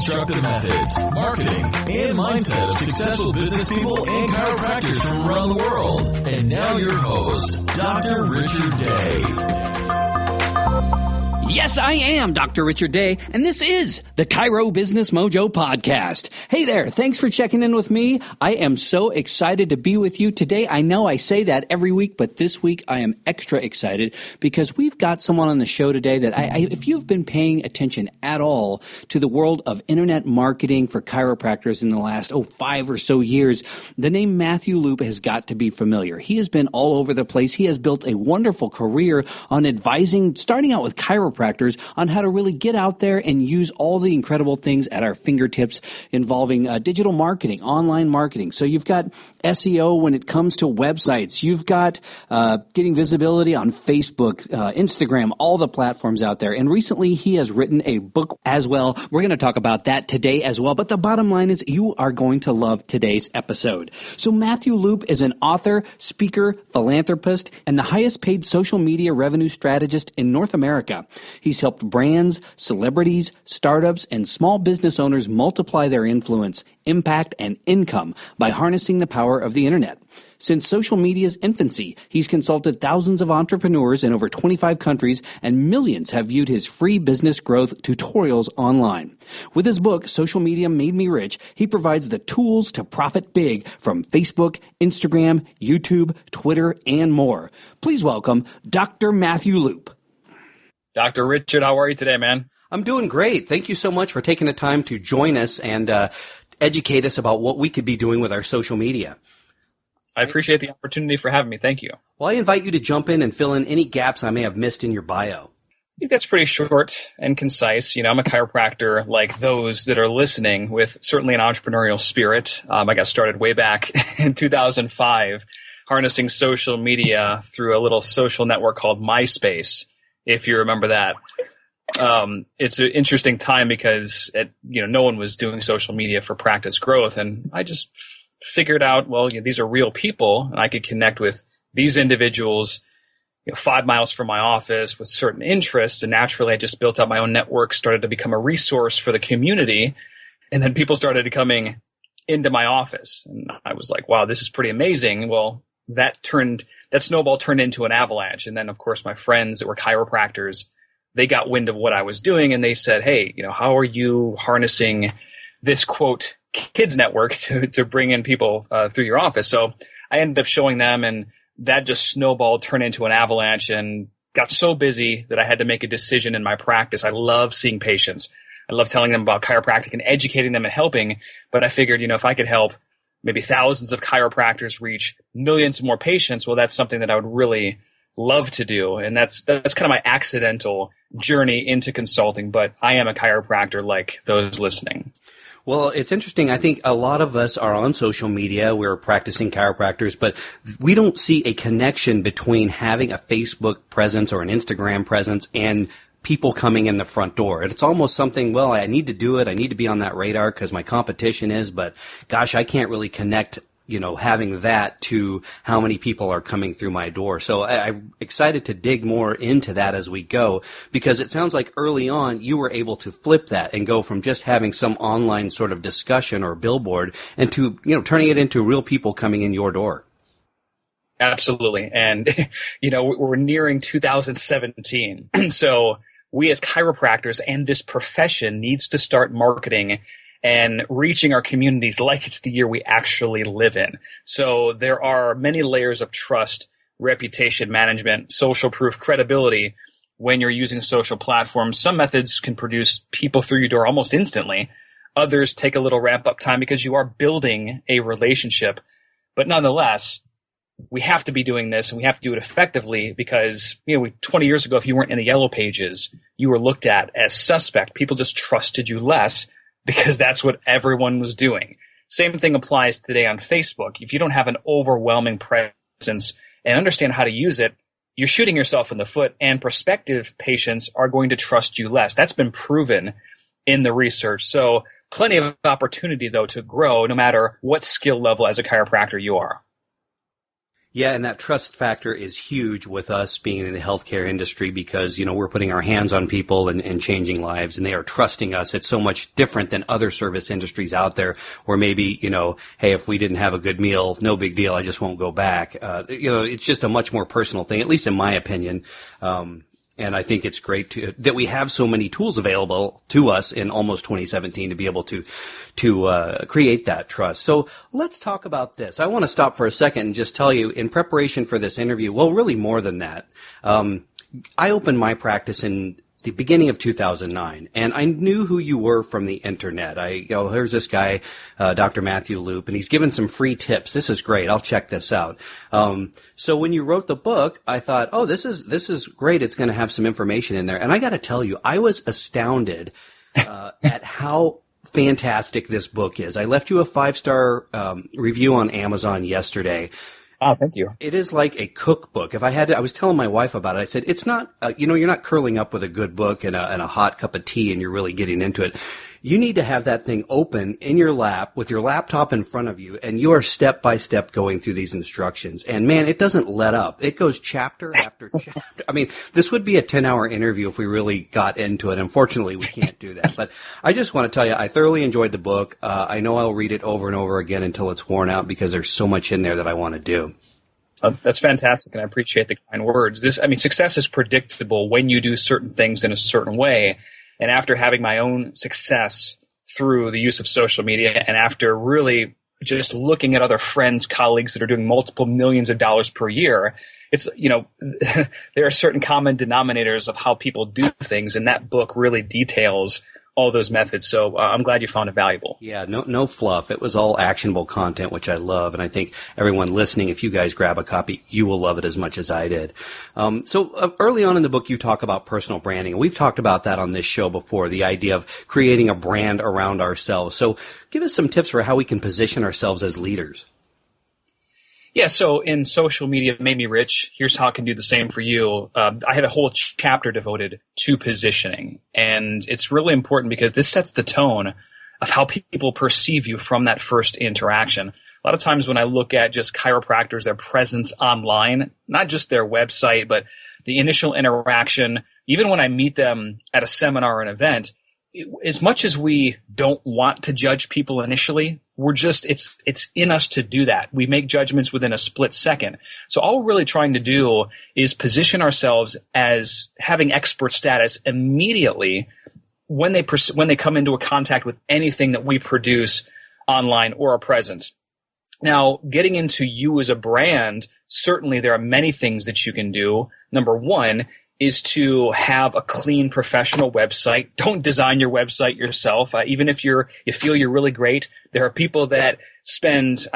constructive methods, marketing, and mindset of successful business people and chiropractors from around the world. And now your host, Dr. Richard Day. Yes, I am Dr. Richard Day, and this is the Chiro Business Mojo Podcast. Hey there, thanks for checking in with me. I am so excited to be with you today. I know I say that every week, but this week I am extra excited because we've got someone on the show today that if you've been paying attention at all to the world of internet marketing for chiropractors in the last 5 or so years, the name Matthew Loop has got to be familiar. He has been all over the place. He has built a wonderful career on advising, starting out with chiropractors, on how to really get out there and use all the incredible things at our fingertips involving digital marketing, online marketing. So you've got SEO when it comes to websites. You've got getting visibility on Facebook, Instagram, all the platforms out there. And recently he has written a book as well. We're going to talk about that today as well. But the bottom line is you are going to love today's episode. So Matthew Loop is an author, speaker, philanthropist, and the highest paid social media revenue strategist in North America. He's helped brands, celebrities, startups, and small business owners multiply their influence, impact, and income by harnessing the power of the internet. Since social media's infancy, he's consulted thousands of entrepreneurs in over 25 countries, and millions have viewed his free business growth tutorials online. With his book, Social Media Made Me Rich, he provides the tools to profit big from Facebook, Instagram, YouTube, Twitter, and more. Please welcome Dr. Matthew Loop. Dr. Richard, how are you today, man? I'm doing great. Thank you so much for taking the time to join us and educate us about what we could be doing with our social media. I appreciate the opportunity for having me. Thank you. Well, I invite you to jump in and fill in any gaps I may have missed in your bio. I think that's pretty short and concise. You know, I'm a chiropractor like those that are listening with certainly an entrepreneurial spirit. I got started way back in 2005, harnessing social media through a little social network called MySpace, if you remember that. It's an interesting time because no one was doing social media for practice growth, and I just figured out, well, these are real people, and I could connect with these individuals 5 miles from my office with certain interests, and naturally I just built up my own network, started to become a resource for the community, and then people started coming into my office, and I was like, wow, this is pretty amazing. Well, that snowball turned into an avalanche. And then, of course, my friends that were chiropractors, they got wind of what I was doing, and they said, hey, how are you harnessing this, quote, kids network to bring in people through your office? So I ended up showing them, and that just snowballed, turned into an avalanche, and got so busy that I had to make a decision in my practice. I love seeing patients. I love telling them about chiropractic and educating them and helping. But I figured, if I could help maybe thousands of chiropractors reach millions more patients, well, that's something that I would really love to do. And that's kind of my accidental journey into consulting. But I am a chiropractor like those listening. Well, it's interesting. I think a lot of us are on social media. We're practicing chiropractors, but we don't see a connection between having a Facebook presence or an Instagram presence and people coming in the front door. It's almost something, well, I need to do it. I need to be on that radar because my competition is, but gosh, I can't really connect, having that to how many people are coming through my door. So I'm excited to dig more into that as we go, because it sounds like early on you were able to flip that and go from just having some online sort of discussion or billboard and to, turning it into real people coming in your door. Absolutely. And, we're nearing 2017. So we as chiropractors and this profession needs to start marketing and reaching our communities like it's the year we actually live in. So there are many layers of trust, reputation management, social proof, credibility when you're using social platforms. Some methods can produce people through your door almost instantly. Others take a little ramp up time because you are building a relationship. But nonetheless, we have to be doing this, and we have to do it effectively because, 20 years ago, if you weren't in the yellow pages, you were looked at as suspect. People just trusted you less because that's what everyone was doing. Same thing applies today on Facebook. If you don't have an overwhelming presence and understand how to use it, you're shooting yourself in the foot, and prospective patients are going to trust you less. That's been proven in the research. So plenty of opportunity, though, to grow no matter what skill level as a chiropractor you are. Yeah, and that trust factor is huge with us being in the healthcare industry because, we're putting our hands on people and changing lives, and they are trusting us. It's so much different than other service industries out there where maybe, hey, if we didn't have a good meal, no big deal, I just won't go back. It's just a much more personal thing, at least in my opinion. And I think it's great that we have so many tools available to us in almost 2017 to be able to create that trust. So let's talk about this. I want to stop for a second and just tell you, in preparation for this interview, well, really more than that, I opened my practice in the beginning of 2009, and I knew who you were from the internet. Here's this guy, Dr. Matthew Loop, and he's given some free tips. This is great. I'll check this out. So when you wrote the book, I thought, oh, this is great. It's going to have some information in there. And I got to tell you, I was astounded at how fantastic this book is. I left you a 5-star review on Amazon yesterday. Oh, thank you. It is like a cookbook. I was telling my wife about it. I said, it's not, you're not curling up with a good book and a hot cup of tea and you're really getting into it. You need to have that thing open in your lap with your laptop in front of you, and you are step by step going through these instructions. And man, it doesn't let up. It goes chapter after chapter. I mean, this would be a 10-hour interview if we really got into it. Unfortunately, we can't do that. But I just want to tell you, I thoroughly enjoyed the book. I know I'll read it over and over again until it's worn out because there's so much in there that I want to do. That's fantastic, and I appreciate the kind words. Success is predictable when you do certain things in a certain way. And after having my own success through the use of social media, and after really just looking at other friends, colleagues that are doing multiple millions of dollars per year, it's, there are certain common denominators of how people do things, and that book really details all those methods. So I'm glad you found it valuable. Yeah, no fluff. It was all actionable content, which I love. And I think everyone listening, if you guys grab a copy, you will love it as much as I did. So early on in the book, you talk about personal branding. We've talked about that on this show before, the idea of creating a brand around ourselves. So give us some tips for how we can position ourselves as leaders. Yeah, so in Social Media Made Me Rich, here's how it can do the same for you. I have a whole chapter devoted to positioning, and it's really important because this sets the tone of how people perceive you from that first interaction. A lot of times when I look at just chiropractors, their presence online, not just their website, but the initial interaction, even when I meet them at a seminar or an event, as much as we don't want to judge people initially, it's in us to do that. We make judgments within a split second. So all we're really trying to do is position ourselves as having expert status immediately when they come into a contact with anything that we produce online or our presence. Now, getting into you as a brand, certainly there are many things that you can do. Number one is to have a clean professional website. Don't design your website yourself. Even if you feel you're really great, there are people that spend,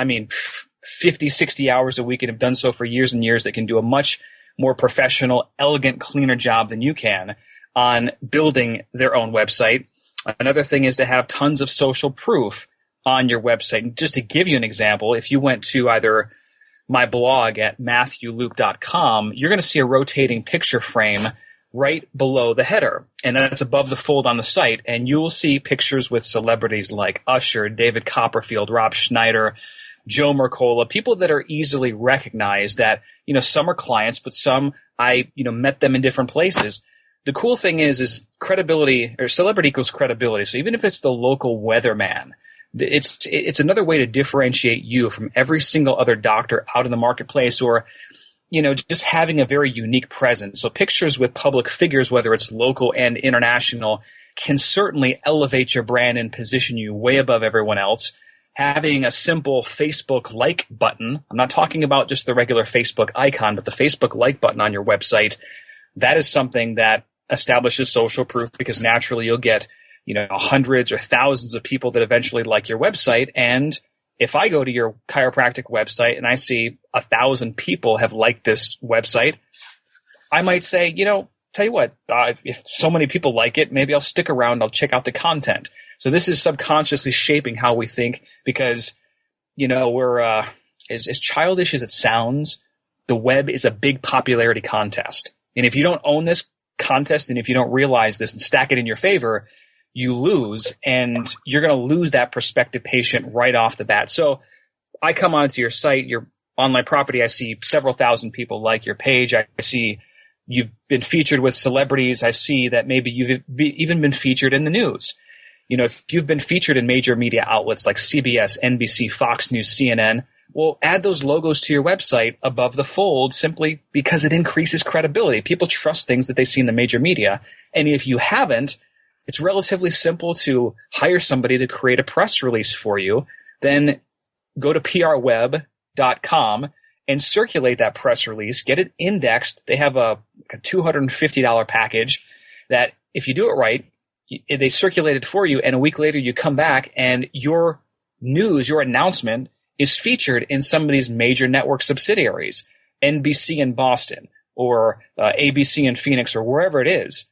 50, 60 hours a week and have done so for years and years that can do a much more professional, elegant, cleaner job than you can on building their own website. Another thing is to have tons of social proof on your website. Just to give you an example, if you went to either my blog at MatthewLuke.com, you're going to see a rotating picture frame right below the header. And that's above the fold on the site. And you will see pictures with celebrities like Usher, David Copperfield, Rob Schneider, Joe Mercola, people that are easily recognized that, some are clients, but some I, met them in different places. The cool thing is credibility, or celebrity equals credibility. So even if it's the local weatherman, it's another way to differentiate you from every single other doctor out in the marketplace, or, just having a very unique presence. So pictures with public figures, whether it's local and international, can certainly elevate your brand and position you way above everyone else. Having a simple Facebook like button, I'm not talking about just the regular Facebook icon, but the Facebook like button on your website, that is something that establishes social proof, because naturally you'll get hundreds or thousands of people that eventually like your website. And if I go to your chiropractic website and I see 1,000 people have liked this website, I might say, tell you what, if so many people like it, maybe I'll stick around, I'll check out the content. So this is subconsciously shaping how we think, because, we're, as childish as it sounds, the web is a big popularity contest. And if you don't own this contest, and if you don't realize this and stack it in your favor, you lose, and you're going to lose that prospective patient right off the bat. So I come onto your site, you're on my property, I see several thousand people like your page. I see you've been featured with celebrities. I see that maybe you've even been featured in the news. If you've been featured in major media outlets like CBS, NBC, Fox News, CNN, well, add those logos to your website above the fold simply because it increases credibility. People trust things that they see in the major media. And if you haven't, it's relatively simple to hire somebody to create a press release for you. Then go to prweb.com and circulate that press release, get it indexed. They have a $250 package that if you do it right, they circulate it for you, and a week later you come back and your news, your announcement is featured in some of these major network subsidiaries, NBC in Boston or ABC in Phoenix or wherever it is.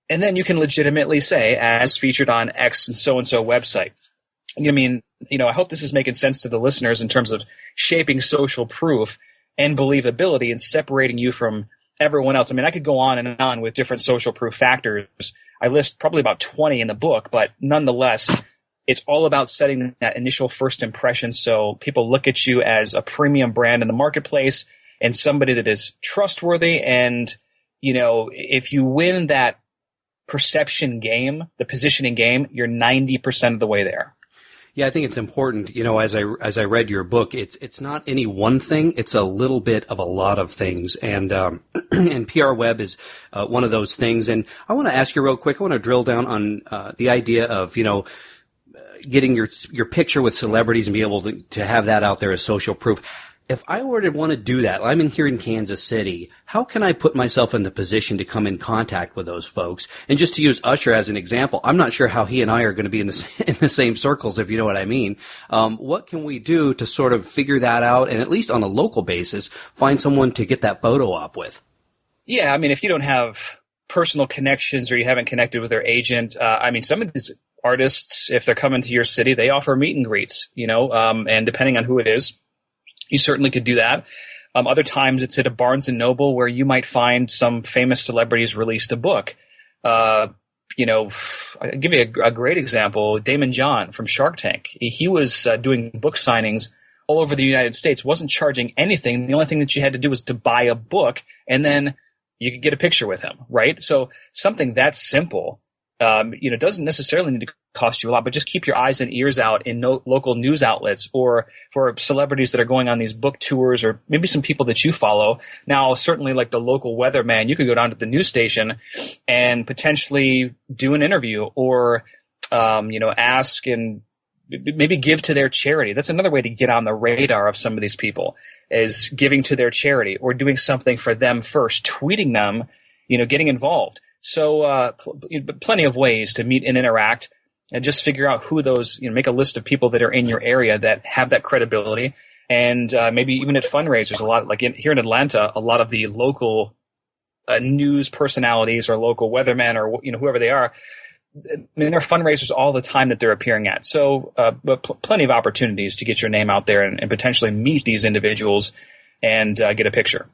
And then you can legitimately say, as featured on X and so website. I hope this is making sense to the listeners in terms of shaping social proof and believability and separating you from everyone else. I could go on and on with different social proof factors. I list probably about 20 in the book, but nonetheless, it's all about setting that initial first impression so people look at you as a premium brand in the marketplace and somebody that is trustworthy. And, if you win that perception game, the positioning game, you're 90% of the way there. Yeah, I think it's important. As I read your book, it's not any one thing. It's a little bit of a lot of things, and and PR Web is one of those things. And I want to ask you real quick. I want to drill down on the idea of getting your picture with celebrities and be able to have that out there as social proof. If I were to want to do that, I'm here in Kansas City, how can I put myself in the position to come in contact with those folks? And just to use Usher as an example, I'm not sure how he and I are going to be in the same circles, if you know what I mean. What can we do to sort of figure that out and at least on a local basis, find someone to get that photo op with? Yeah, if you don't have personal connections or you haven't connected with their agent, some of these artists, if they're coming to your city, they offer meet and greets, and depending on who it is, you certainly could do that. Other times it's at a Barnes & Noble where you might find some famous celebrities released a book. I'll give you a great example. Damon John from Shark Tank. He was doing book signings all over the United States, wasn't charging anything. The only thing that you had to do was to buy a book, and then you could get a picture with him, right? So something that simple, doesn't necessarily need to cost you a lot, but just keep your eyes and ears out in local news outlets or for celebrities that are going on these book tours or maybe some people that you follow. Now, certainly like the local weatherman, you could go down to the news station and potentially do an interview or, ask and maybe give to their charity. That's another way to get on the radar of some of these people is giving to their charity or doing something for them first, tweeting them, getting involved. So plenty of ways to meet and interact and just figure out who those, make a list of people that are in your area that have that credibility. And maybe even at fundraisers, a lot, like here in Atlanta, a lot of the local news personalities or local weathermen or, whoever they are, there are fundraisers all the time that they're appearing at. So but plenty of opportunities to get your name out there and potentially meet these individuals and get a picture.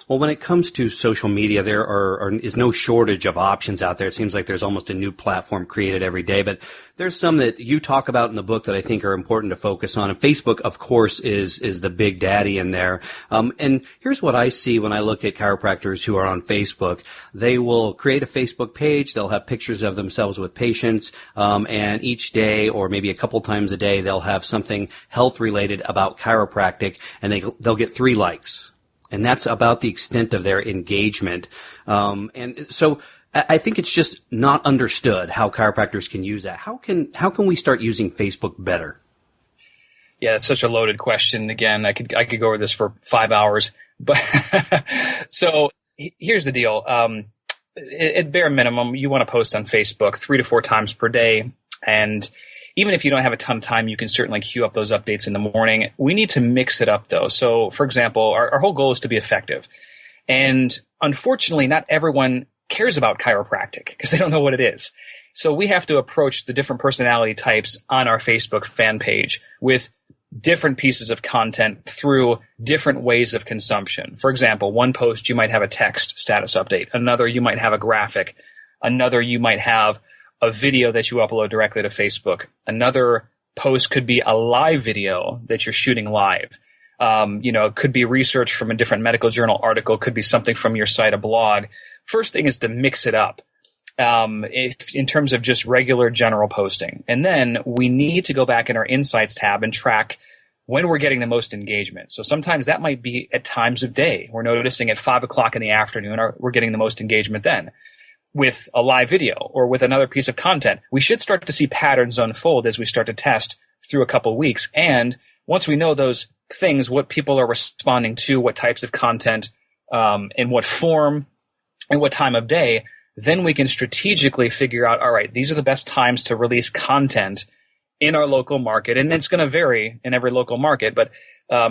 Well, when it comes to social media, there is no shortage of options out there. It seems like there's almost a new platform created every day, but there's some that you talk about in the book that I think are important to focus on. And Facebook, of course, is the big daddy in there. And here's what I see when I look at chiropractors who are on Facebook. They will create a Facebook page. They'll have pictures of themselves with patients. And each day or maybe a couple times a day, they'll have something health related about chiropractic and they'll get 3 likes. And that's about the extent of their engagement. And so I think it's just not understood how chiropractors can use that. How can we start using Facebook better? Yeah, it's such a loaded question. Again, I could go over this for 5 hours. But so here's the deal. At bare minimum, you want to post on Facebook 3 to 4 times per day. And even if you don't have a ton of time, you can certainly queue up those updates in the morning. We need to mix it up, though. So, for example, our whole goal is to be effective. And unfortunately, not everyone cares about chiropractic because they don't know what it is. So we have to approach the different personality types on our Facebook fan page with different pieces of content through different ways of consumption. For example, one post, you might have a text status update. Another, you might have a graphic. Another, you might have a video that you upload directly to Facebook. Another post could be a live video that you're shooting live. It could be research from a different medical journal article, could be something from your site, a blog. First thing is to mix it up in terms of just regular general posting. And then we need to go back in our Insights tab and track when we're getting the most engagement. So sometimes that might be at times of day. We're noticing at 5 o'clock in the afternoon, we're getting the most engagement then. With a live video or with another piece of content, we should start to see patterns unfold as we start to test through a couple of weeks. And once we know those things, what people are responding to, what types of content, in what form, and what time of day, then we can strategically figure out, all right, these are the best times to release content in our local market. And it's going to vary in every local market, but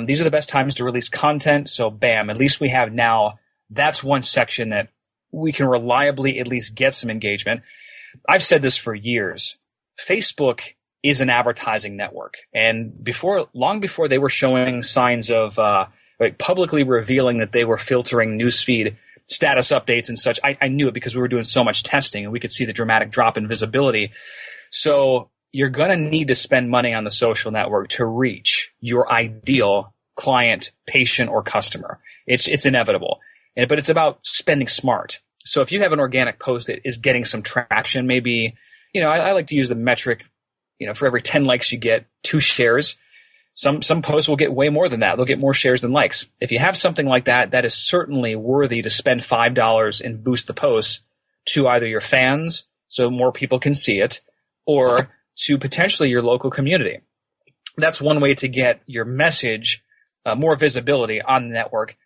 these are the best times to release content. So bam, at least we have now, that's one section that we can reliably at least get some engagement. I've said this for years. Facebook is an advertising network. And long before they were showing signs of publicly revealing that they were filtering newsfeed status updates and such, I knew it because we were doing so much testing and we could see the dramatic drop in visibility. So you're going to need to spend money on the social network to reach your ideal client, patient, or customer. It's inevitable. But it's about spending smart. So if you have an organic post that is getting some traction, maybe, I like to use the metric, for every 10 likes you get 2 shares. Some posts will get way more than that. They'll get more shares than likes. If you have something like that, that is certainly worthy to spend $5 and boost the posts to either your fans so more people can see it, or to potentially your local community. That's one way to get your message more visibility on the network.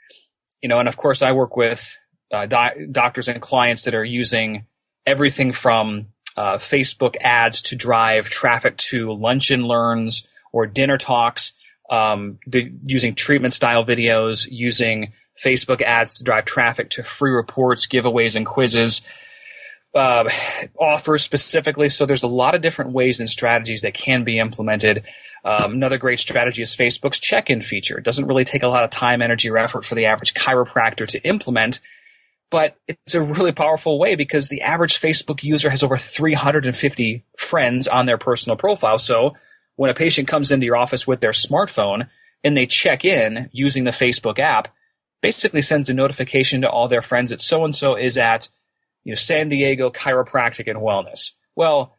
And of course, I work with doctors and clients that are using everything from Facebook ads to drive traffic to lunch and learns or dinner talks, using treatment style videos, using Facebook ads to drive traffic to free reports, giveaways, and quizzes, offers specifically. So there's a lot of different ways and strategies that can be implemented. Another great strategy is Facebook's check-in feature. It doesn't really take a lot of time, energy, or effort for the average chiropractor to implement, but it's a really powerful way because the average Facebook user has over 350 friends on their personal profile. So when a patient comes into your office with their smartphone and they check in using the Facebook app, basically sends a notification to all their friends that so-and-so is at San Diego Chiropractic and Wellness. Well,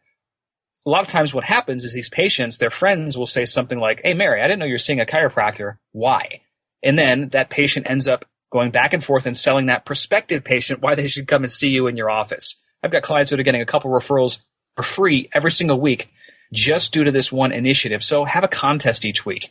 a lot of times what happens is these patients, their friends will say something like, "Hey, Mary, I didn't know you're seeing a chiropractor. Why?" And then that patient ends up going back and forth and selling that prospective patient why they should come and see you in your office. I've got clients that are getting a couple referrals for free every single week just due to this one initiative. So have a contest each week.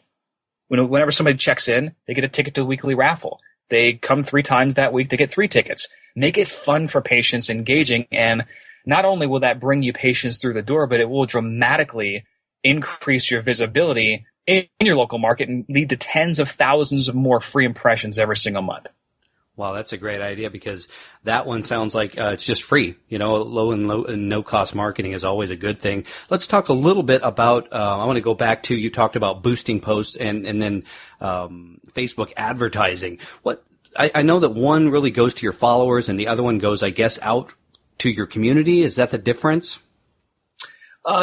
Whenever somebody checks in, they get a ticket to the weekly raffle. They come 3 times that week, they get 3 tickets. Make it fun for patients, engaging, and not only will that bring you patients through the door, but it will dramatically increase your visibility in your local market and lead to tens of thousands of more free impressions every single month. Wow, that's a great idea because that one sounds like it's just free. Low and no cost marketing is always a good thing. Let's talk a little bit about, I want to go back to, you talked about boosting posts and then Facebook advertising. I know that one really goes to your followers and the other one goes, I guess, out to your community. Is that the difference?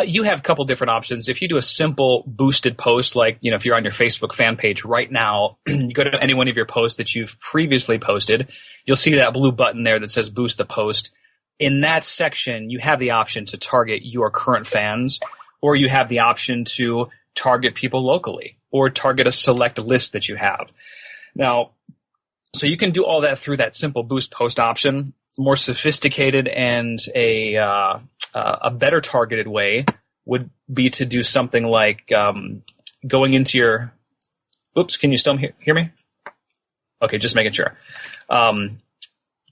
You have a couple different options. If you do a simple boosted post, like, if you're on your Facebook fan page right now, you go to any one of your posts that you've previously posted, you'll see that blue button there that says boost the post. In that section, you have the option to target your current fans, or you have the option to target people locally or target a select list that you have. Now, so you can do all that through that simple boost post option. More sophisticated and a better targeted way would be to do something like going into your – oops, can you still hear me? Okay, just making sure. A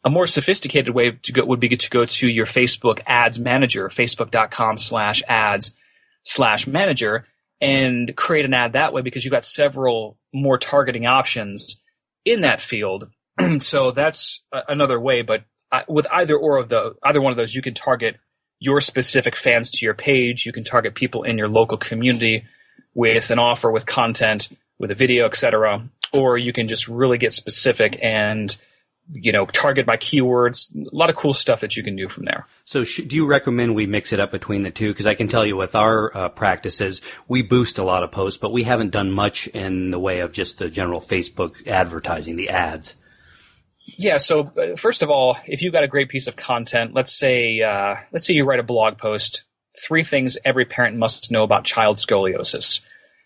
more sophisticated way would be to go to your Facebook ads manager, facebook.com/ads/manager, and create an ad that way because you've got several more targeting options in that field. So that's another way, but with either one of those, you can target your specific fans to your page. You can target people in your local community with an offer, with content, with a video, etc. Or you can just really get specific and target by keywords, a lot of cool stuff that you can do from there. So do you recommend we mix it up between the two? Because I can tell you with our practices, we boost a lot of posts, but we haven't done much in the way of just the general Facebook advertising, the ads. Yeah. So first of all, if you've got a great piece of content, let's say you write a blog post, 3 things every parent must know about child scoliosis,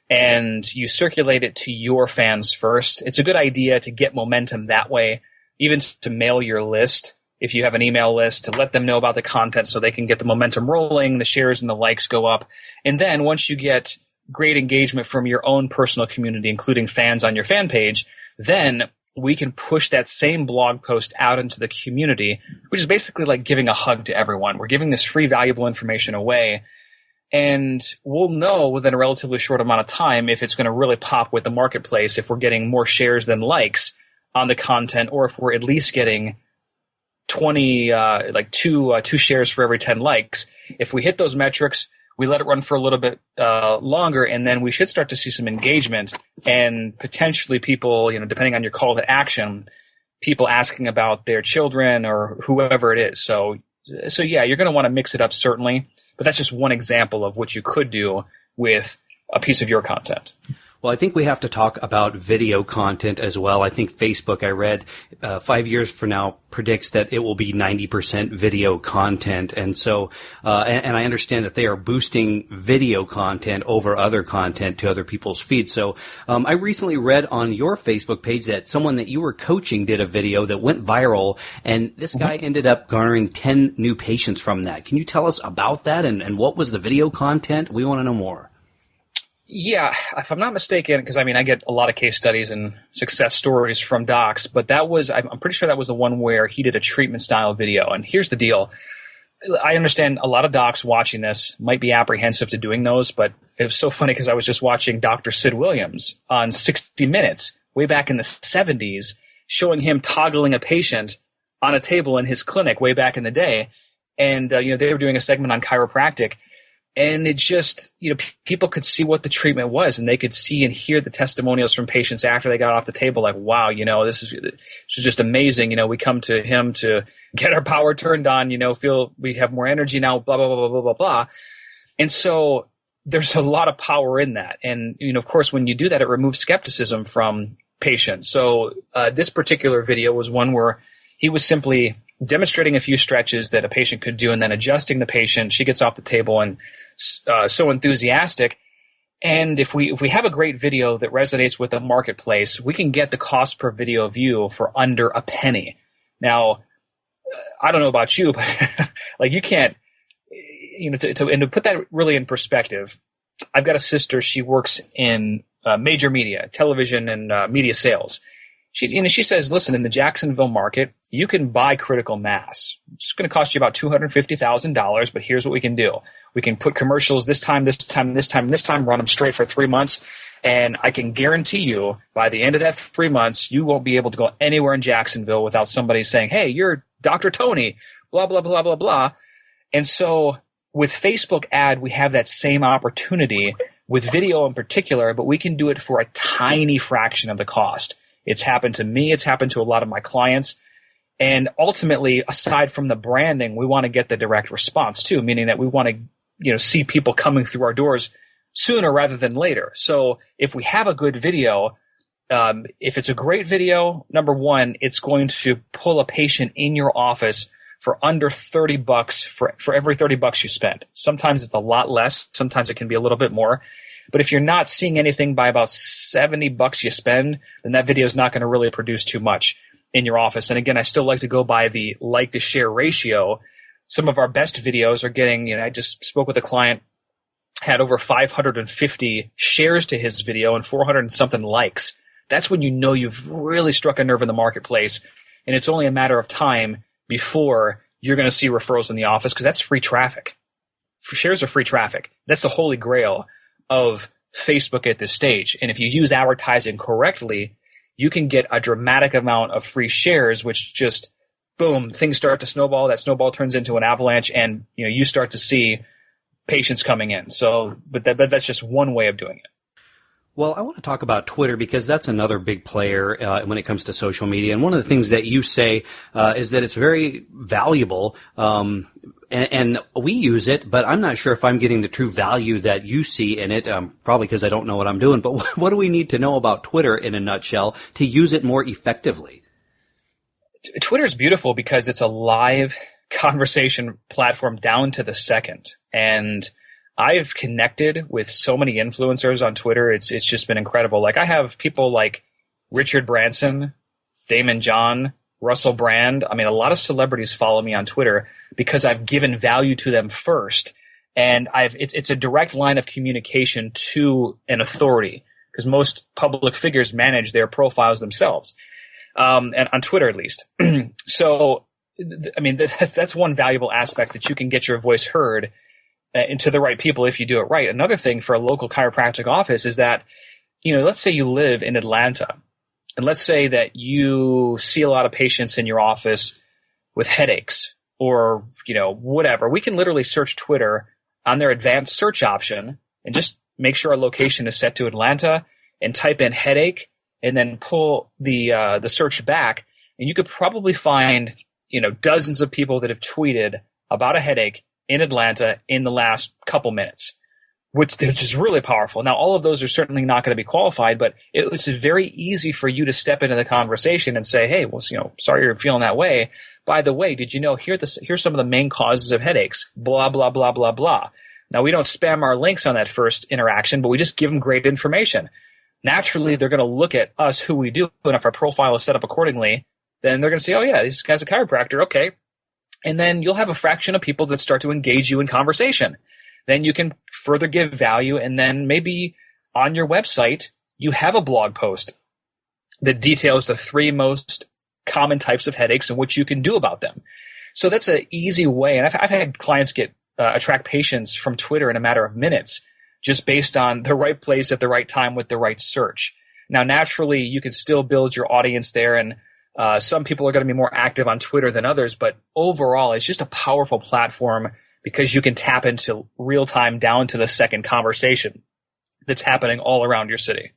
and you circulate it to your fans first. It's a good idea to get momentum that way, even to mail your list. If you have an email list, to let them know about the content so they can get the momentum rolling, the shares and the likes go up. And then once you get great engagement from your own personal community, including fans on your fan page, then we can push that same blog post out into the community, which is basically like giving a hug to everyone. We're giving this free, valuable information away, and we'll know within a relatively short amount of time if it's going to really pop with the marketplace, if we're getting more shares than likes on the content, or if we're at least getting 2 shares for every 10 likes. If we hit those metrics, we let it run for a little bit longer, and then we should start to see some engagement and potentially people, depending on your call to action, people asking about their children or whoever it is. So yeah, you're going to want to mix it up certainly, but that's just one example of what you could do with a piece of your content. Well, I think we have to talk about video content as well. I think Facebook, I read 5 years from now, predicts that it will be 90% video content. And so, and I understand that they are boosting video content over other content to other people's feeds. So, I recently read on your Facebook page that someone that you were coaching did a video that went viral, and this guy ended up garnering 10 new patients from that. Can you tell us about that and what was the video content? We want to know more. Yeah, if I'm not mistaken, because I get a lot of case studies and success stories from docs, but I'm pretty sure that was the one where he did a treatment style video. And here's the deal. I understand a lot of docs watching this might be apprehensive to doing those, but it was so funny because I was just watching Dr. Sid Williams on 60 Minutes way back in the 70s, showing him toggling a patient on a table in his clinic way back in the day. And, they were doing a segment on chiropractic. And it just, people could see what the treatment was, and they could see and hear the testimonials from patients after they got off the table, like, wow, this is just amazing. We come to him to get our power turned on, feel we have more energy now, blah, blah, blah, blah, blah, blah, blah. And so there's a lot of power in that. And, of course, when you do that, it removes skepticism from patients. So this particular video was one where he was simply demonstrating a few stretches that a patient could do and then adjusting the patient. She gets off the table and so enthusiastic. And if we have a great video that resonates with the marketplace, we can get the cost per video view for under a penny. Now, I don't know about you, but like you can't, to put that really in perspective, I've got a sister, she works in major media, television and media sales. She says, listen, in the Jacksonville market, you can buy critical mass. It's going to cost you about $250,000, but here's what we can do. We can put commercials this time, run them straight for 3 months, and I can guarantee you by the end of that 3 months, you won't be able to go anywhere in Jacksonville without somebody saying, hey, you're Dr. Tony, blah, blah, blah, blah, blah. And so with Facebook ad, we have that same opportunity with video in particular, but we can do it for a tiny fraction of the cost. It's happened to me. It's happened to a lot of my clients. And ultimately, aside from the branding, we want to get the direct response too, meaning that we want to, see people coming through our doors sooner rather than later. So if we have a good video, if it's a great video, number one, it's going to pull a patient in your office for under $30 for every $30 you spend. Sometimes it's a lot less. Sometimes it can be a little bit more. But if you're not seeing anything by about $70 you spend, then that video is not going to really produce too much in your office. And again, I still like to go by the like to share ratio. Some of our best videos are getting, I just spoke with a client, had over 550 shares to his video and 400 and something likes. That's when you know you've really struck a nerve in the marketplace. And it's only a matter of time before you're going to see referrals in the office, because that's free traffic. Shares are free traffic. That's the holy grail of Facebook at this stage. And if you use advertising correctly, you can get a dramatic amount of free shares, which just, boom, things start to snowball. That snowball turns into an avalanche, and you start to see patients coming in. So, but that's just one way of doing it. Well, I want to talk about Twitter because that's another big player when it comes to social media. And one of the things that you say is that it's very valuable, and we use it, but I'm not sure if I'm getting the true value that you see in it, probably because I don't know what I'm doing. But what do we need to know about Twitter in a nutshell to use it more effectively? Twitter is beautiful because it's a live conversation platform down to the second. And I've connected with so many influencers on Twitter. It's just been incredible. Like, I have people like Richard Branson, Damon John, Russell Brand. I mean, a lot of celebrities follow me on Twitter because I've given value to them first. And it's a direct line of communication to an authority, because most public figures manage their profiles themselves. And on Twitter, at least. So, I mean, that's one valuable aspect, that you can get your voice heard into the right people if you do it right. Another thing for a local chiropractic office is that, let's say you live in Atlanta, and let's say that you see a lot of patients in your office with headaches or, whatever. We can literally search Twitter on their advanced search option and just make sure our location is set to Atlanta and type in headache and then pull the search back. And you could probably find, dozens of people that have tweeted about a headache in Atlanta in the last couple minutes, which is really powerful. Now, all of those are certainly not going to be qualified, but it's very easy for you to step into the conversation and say, hey, well, sorry you're feeling that way. By the way, did you know here's some of the main causes of headaches, blah, blah, blah, blah, blah. Now, we don't spam our links on that first interaction, but we just give them great information. Naturally, they're going to look at us, who we do, and if our profile is set up accordingly, then they're going to say, oh, yeah, this guy's a chiropractor. Okay. And then you'll have a fraction of people that start to engage you in conversation. Then you can further give value, and then maybe on your website, you have a blog post that details the 3 most common types of headaches and what you can do about them. So that's an easy way. And I've had clients attract patients from Twitter in a matter of minutes, just based on the right place at the right time with the right search. Now, naturally, you can still build your audience there, and some people are going to be more active on Twitter than others, but overall, it's just a powerful platform because you can tap into real-time, down-to-the-second conversation that's happening all around your city.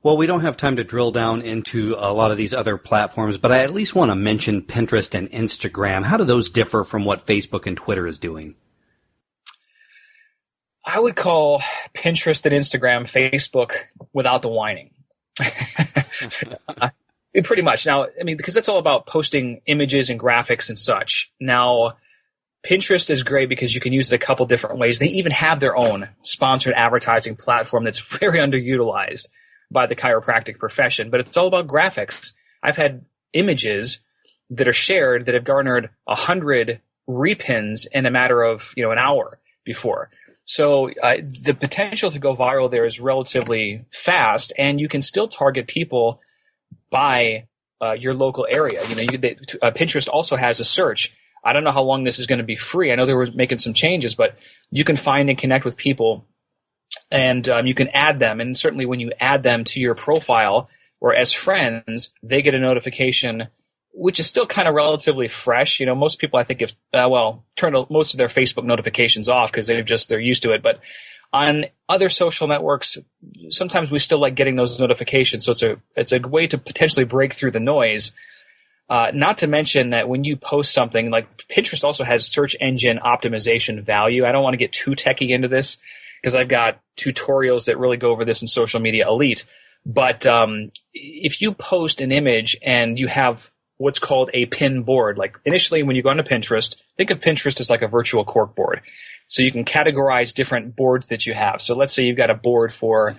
Well, we don't have time to drill down into a lot of these other platforms, but I at least want to mention Pinterest and Instagram. How do those differ from what Facebook and Twitter is doing? I would call Pinterest and Instagram Facebook without the whining. Pretty much. Now, I mean, because that's all about posting images and graphics and such. Now, Pinterest is great because you can use it a couple different ways. They even have their own sponsored advertising platform that's very underutilized by the chiropractic profession, but it's all about graphics. I've had images that are shared that have garnered 100 repins in a matter of, an hour before. So the potential to go viral there is relatively fast, and you can still target people by your local area. Pinterest also has a search. I don't know how long this is going to be free. I know they were making some changes, but you can find and connect with people, and you can add them. And certainly when you add them to your profile or as friends, they get a notification, which is still kind of relatively fresh. Most people, I think, have turned most of their Facebook notifications off because they're used to it. But on other social networks, sometimes we still like getting those notifications. So it's a way to potentially break through the noise. Not to mention that when you post something, like Pinterest also has search engine optimization value. I don't want to get too techie into this because I've got tutorials that really go over this in Social Media Elite. But if you post an image and you have what's called a pin board, like initially when you go onto Pinterest, think of Pinterest as like a virtual cork board. So you can categorize different boards that you have. So let's say you've got a board for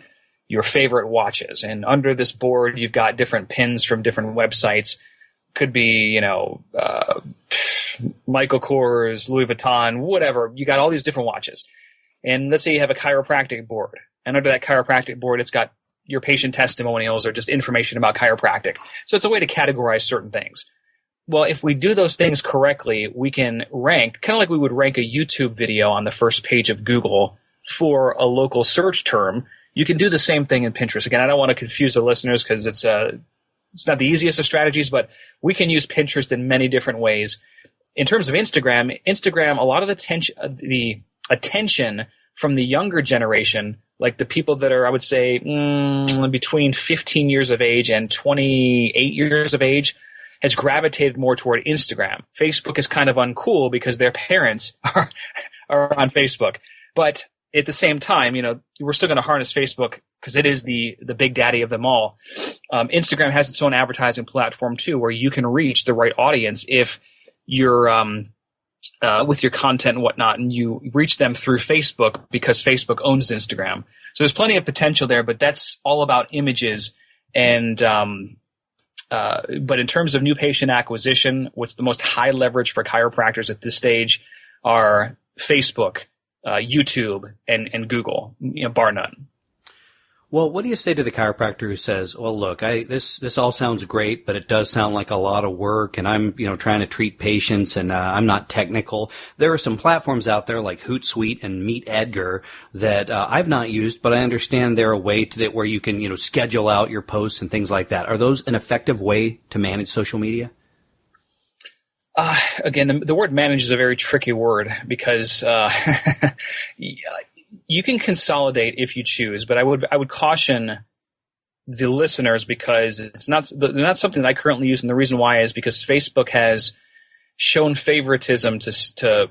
your favorite watches, and under this board you've got different pins from different websites. Could be, Michael Kors, Louis Vuitton, whatever. You got all these different watches. And let's say you have a chiropractic board. And under that chiropractic board, it's got your patient testimonials or just information about chiropractic. So it's a way to categorize certain things. Well, if we do those things correctly, we can rank, kind of like we would rank a YouTube video on the first page of Google for a local search term. You can do the same thing in Pinterest. Again, I don't want to confuse the listeners because it's not the easiest of strategies, but we can use Pinterest in many different ways. In terms of Instagram, a lot of the attention from the younger generation like the people that are, I would say, between 15 years of age and 28 years of age has gravitated more toward Instagram. Facebook is kind of uncool because their parents are on Facebook. But at the same time, we're still going to harness Facebook because it is the big daddy of them all. Instagram has its own advertising platform too, where you can reach the right audience if you're with your content and whatnot, and you reach them through Facebook because Facebook owns Instagram. So there's plenty of potential there, but that's all about images. And but in terms of new patient acquisition, what's the most high leverage for chiropractors at this stage are Facebook, YouTube, and Google, bar none. Well, what do you say to the chiropractor who says, well, look, this all sounds great, but it does sound like a lot of work, and I'm, trying to treat patients, and I'm not technical. There are some platforms out there like Hootsuite and Meet Edgar that I've not used, but I understand they're a way where you can, schedule out your posts and things like that. Are those an effective way to manage social media? Again, the word manage is a very tricky word because you can consolidate if you choose, but I would caution the listeners because it's not something that I currently use, and the reason why is because Facebook has shown favoritism to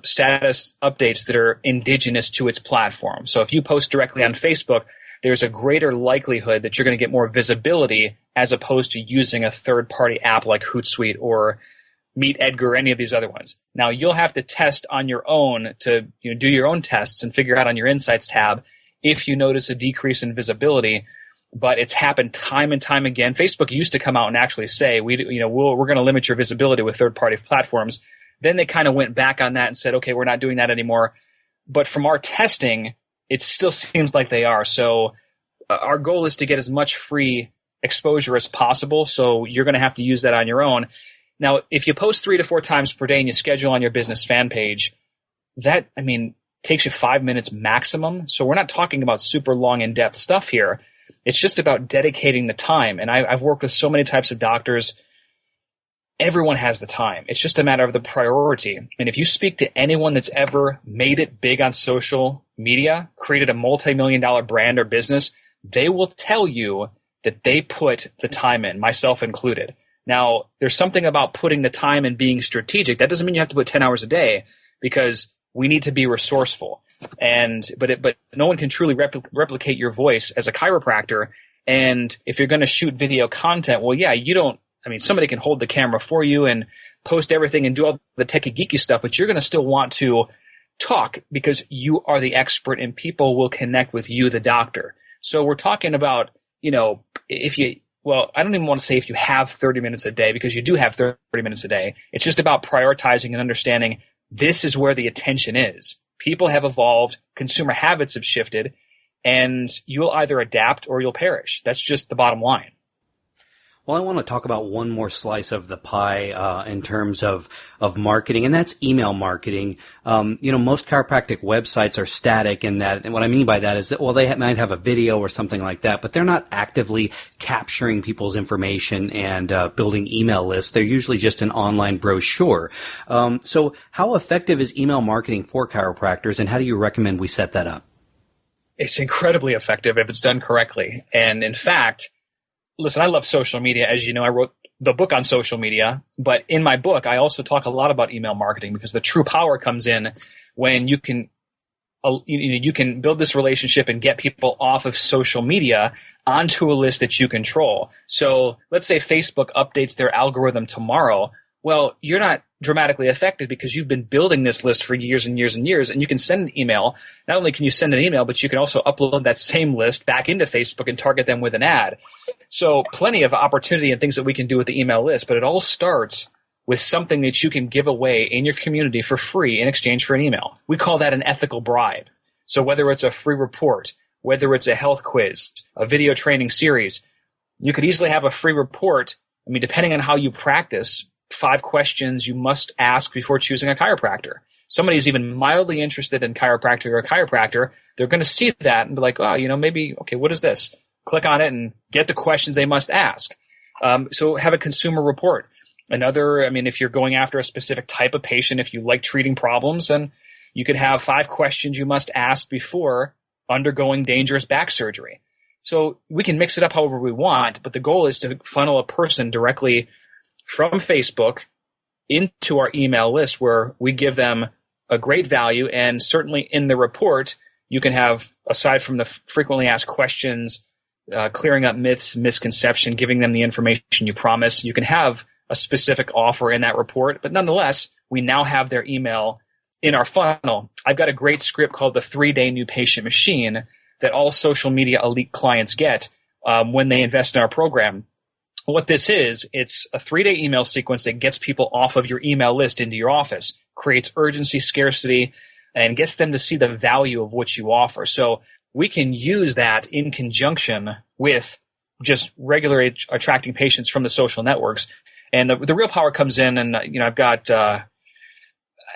status updates that are indigenous to its platform. So if you post directly on Facebook, there's a greater likelihood that you're going to get more visibility as opposed to using a third-party app like Hootsuite or Meet Edgar or any of these other ones. Now, you'll have to test on your own to do your own tests and figure out on your Insights tab if you notice a decrease in visibility. But it's happened time and time again. Facebook used to come out and actually say, we're going to limit your visibility with third-party platforms. Then they kind of went back on that and said, okay, we're not doing that anymore. But from our testing, it still seems like they are. So our goal is to get as much free exposure as possible. So you're going to have to use that on your own. Now, if you post 3 to 4 times per day and you schedule on your business fan page, that, takes you 5 minutes maximum. So we're not talking about super long, in-depth stuff here. It's just about dedicating the time. And I've worked with so many types of doctors. Everyone has the time. It's just a matter of the priority. And if you speak to anyone that's ever made it big on social media, created a multi-million-dollar brand or business, they will tell you that they put the time in, myself included. Now, there's something about putting the time and being strategic. That doesn't mean you have to put 10 hours a day because we need to be resourceful. But no one can truly replicate your voice as a chiropractor. And if you're going to shoot video content, well, yeah, somebody can hold the camera for you and post everything and do all the techie geeky stuff, but you're going to still want to talk because you are the expert and people will connect with you, the doctor. So we're talking about, I don't even want to say if you have 30 minutes a day because you do have 30 minutes a day. It's just about prioritizing and understanding this is where the attention is. People have evolved, consumer habits have shifted, and you'll either adapt or you'll perish. That's just the bottom line. Well, I want to talk about one more slice of the pie in terms of marketing, and that's email marketing. Most chiropractic websites are static in that, and what I mean by that is that, well, they might have a video or something like that, but they're not actively capturing people's information and building email lists. They're usually just an online brochure. So how effective is email marketing for chiropractors, and how do you recommend we set that up? It's incredibly effective if it's done correctly. And in fact, listen, I love social media. As you know, I wrote the book on social media, but in my book, I also talk a lot about email marketing because the true power comes in when you can build this relationship and get people off of social media onto a list that you control. So let's say Facebook updates their algorithm tomorrow. Well, you're not dramatically affected because you've been building this list for years and years and years, and you can send an email. Not only can you send an email, but you can also upload that same list back into Facebook and target them with an ad. So plenty of opportunity and things that we can do with the email list, but it all starts with something that you can give away in your community for free in exchange for an email. We call that an ethical bribe. So whether it's a free report, whether it's a health quiz, a video training series, you could easily have a free report. Depending on how you practice, 5 questions you must ask before choosing a chiropractor. Somebody who's even mildly interested in chiropractic or a chiropractor, they're going to see that and be like, what is this? Click on it and get the questions they must ask. So have a consumer report. If you're going after a specific type of patient, if you like treating problems, then you could have 5 questions you must ask before undergoing dangerous back surgery. So we can mix it up however we want, but the goal is to funnel a person directly from Facebook into our email list where we give them a great value. And certainly in the report, you can have, aside from the frequently asked questions, clearing up myths, misconception, giving them the information you promise, you can have a specific offer in that report. But nonetheless, we now have their email in our funnel. I've got a great script called the 3-Day New Patient Machine that all social media elite clients get when they invest in our program. What this is, it's a 3-day email sequence that gets people off of your email list into your office, creates urgency, scarcity, and gets them to see the value of what you offer. So we can use that in conjunction with just regularly attracting patients from the social networks. And the real power comes in, and I've got, I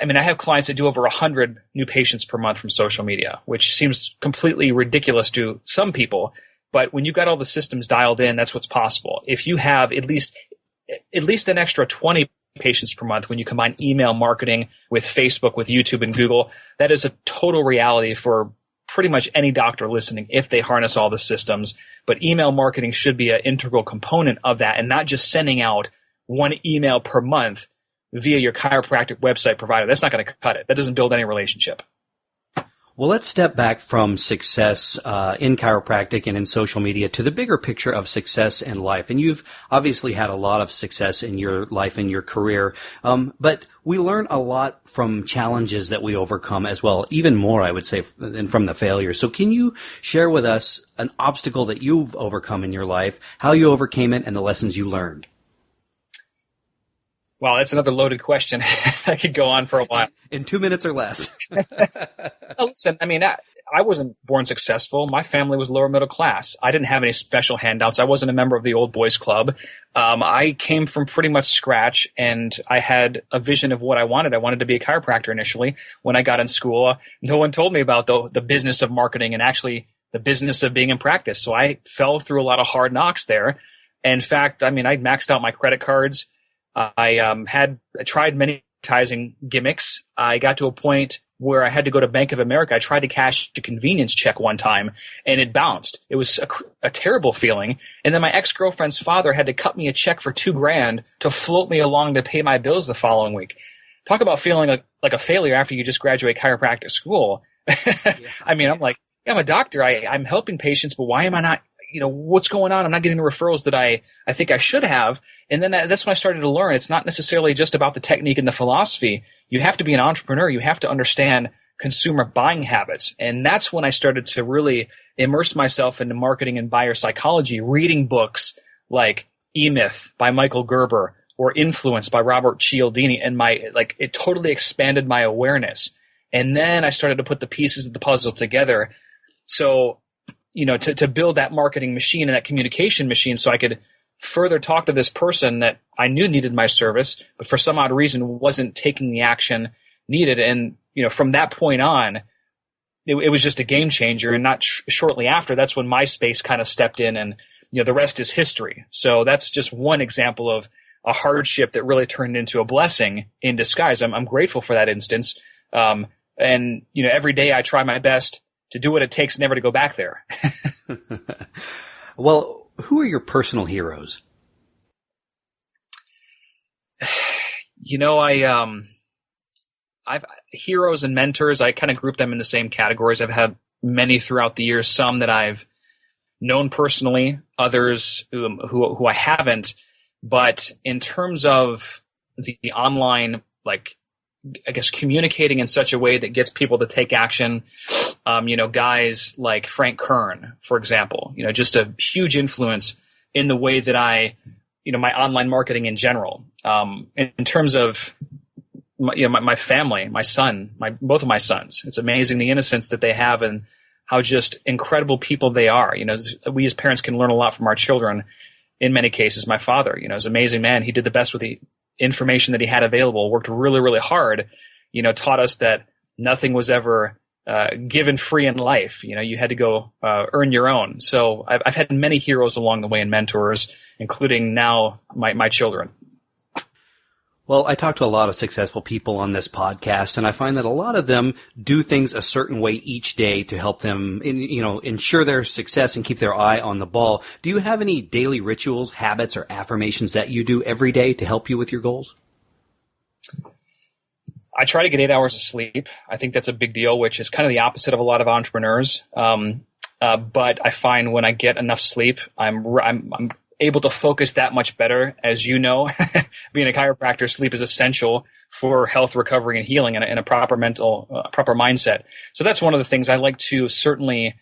have clients that do over 100 new patients per month from social media, which seems completely ridiculous to some people. But when you've got all the systems dialed in, that's what's possible. If you have at least an extra 20 patients per month when you combine email marketing with Facebook, with YouTube and Google, that is a total reality for pretty much any doctor listening if they harness all the systems. But email marketing should be an integral component of that, and not just sending out one email per month via your chiropractic website provider. That's not going to cut it. That doesn't build any relationship. Well, let's step back from success in chiropractic and in social media to the bigger picture of success in life. And you've obviously had a lot of success in your life and your career, but we learn a lot from challenges that we overcome as well, even more, I would say, than from the failures. So can you share with us an obstacle that you've overcome in your life, how you overcame it, and the lessons you learned? Wow, that's another loaded question. I could go on for a while. In 2 minutes or less. Well, listen, I wasn't born successful. My family was lower middle class. I didn't have any special handouts. I wasn't a member of the old boys club. I came from pretty much scratch, and I had a vision of what I wanted. I wanted to be a chiropractor initially. When I got in school, no one told me about the business of marketing and actually the business of being in practice. So I fell through a lot of hard knocks there. In fact, I maxed out my credit cards. I tried many advertising gimmicks. I got to a point where I had to go to Bank of America. I tried to cash a convenience check one time, and it bounced. It was a terrible feeling. And then my ex-girlfriend's father had to cut me a check for $2,000 to float me along to pay my bills the following week. Talk about feeling like a failure after you just graduate chiropractic school. Yeah. I'm like, yeah, I'm a doctor. I'm helping patients, but why am I not, what's going on? I'm not getting the referrals that I think I should have. And then that's when I started to learn it's not necessarily just about the technique and the philosophy. You have to be an entrepreneur. You have to understand consumer buying habits. And that's when I started to really immerse myself into marketing and buyer psychology, reading books like E-Myth by Michael Gerber or Influence by Robert Cialdini. And it totally expanded my awareness. And then I started to put the pieces of the puzzle together. So, to build that marketing machine and that communication machine so I could further talk to this person that I knew needed my service, but for some odd reason wasn't taking the action needed. And, from that point on, it was just a game changer. And not shortly after, that's when MySpace kind of stepped in, and, the rest is history. So that's just one example of a hardship that really turned into a blessing in disguise. I'm grateful for that instance. And, every day I try my best to do what it takes never to go back there. Well, who are your personal heroes? I've heroes and mentors. I kind of group them in the same categories. I've had many throughout the years, some that I've known personally, others who I haven't. But in terms of the online, communicating in such a way that gets people to take action, guys like Frank Kern, for example, just a huge influence in the way that I, my online marketing in general. In terms of my family, my son, both of my sons, it's amazing the innocence that they have and how just incredible people they are. We as parents can learn a lot from our children. In many cases, my father, is an amazing man. He did the best with the information that he had available, worked really, really hard, taught us that nothing was ever given free in life. You had to go earn your own. So I've had many heroes along the way and mentors, including now my children. Well, I talk to a lot of successful people on this podcast, and I find that a lot of them do things a certain way each day to help them, ensure their success and keep their eye on the ball. Do you have any daily rituals, habits, or affirmations that you do every day to help you with your goals? I try to get 8 hours of sleep. I think that's a big deal, which is kind of the opposite of a lot of entrepreneurs. But I find when I get enough sleep, I'm able to focus that much better. As you know, being a chiropractor, sleep is essential for health, recovery, and healing and a proper proper mindset. So that's one of the things I like to certainly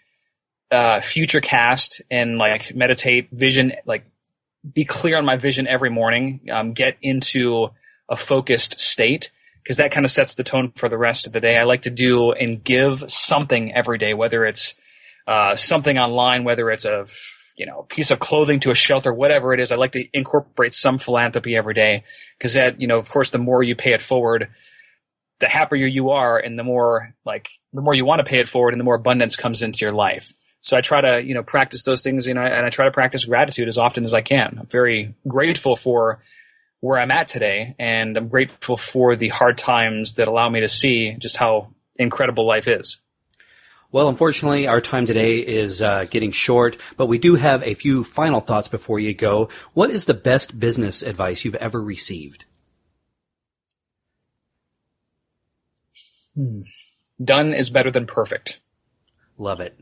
future cast and like meditate, vision, like be clear on my vision every morning, get into a focused state, because that kind of sets the tone for the rest of the day. I like to do and give something every day, whether it's something online, whether it's a piece of clothing to a shelter, whatever it is. I like to incorporate some philanthropy every day, because that, of course, the more you pay it forward, the happier you are, and the more you want to pay it forward, and the more abundance comes into your life. So I try to, practice those things, and I try to practice gratitude as often as I can. I'm very grateful for where I'm at today, and I'm grateful for the hard times that allow me to see just how incredible life is. Well, unfortunately, our time today is getting short, but we do have a few final thoughts before you go. What is the best business advice you've ever received? Done is better than perfect. Love it.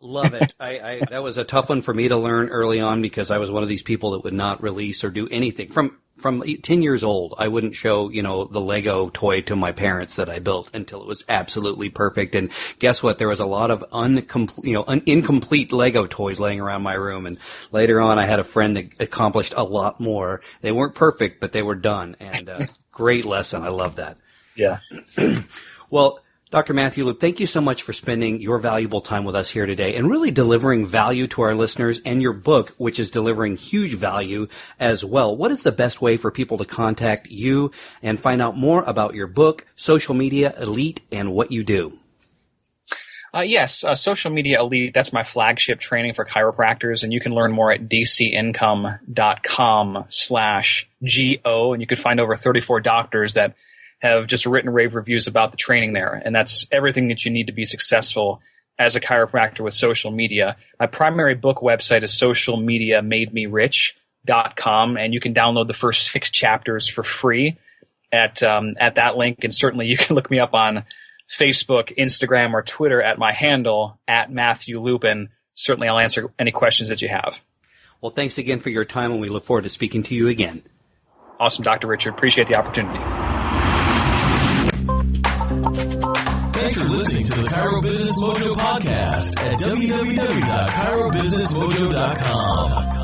Love it. That was a tough one for me to learn early on, because I was one of these people that would not release or do anything. From 10 years old, I wouldn't show, the Lego toy to my parents that I built until it was absolutely perfect. And guess what? There was a lot of incomplete Lego toys laying around my room. And later on, I had a friend that accomplished a lot more. They weren't perfect, but they were done. And great lesson. I love that. Yeah. Well, Dr. Matthew Loop, thank you so much for spending your valuable time with us here today and really delivering value to our listeners, and your book, which is delivering huge value as well. What is the best way for people to contact you and find out more about your book, Social Media Elite, and what you do? Yes, Social Media Elite, that's my flagship training for chiropractors, and you can learn more at dcincome.com/GO, and you can find over 34 doctors that have just written rave reviews about the training there. And that's everything that you need to be successful as a chiropractor with social media. My primary book website is socialmediamademerich.com, and you can download the first 6 chapters for free at that link. And certainly you can look me up on Facebook, Instagram, or Twitter at my handle, at Matthew Lupin. Certainly I'll answer any questions that you have. Well, thanks again for your time, and we look forward to speaking to you again. Awesome, Dr. Richard. Appreciate the opportunity. Thanks for listening to the Chiro Business Mojo podcast at www.chirobusinessmojo.com.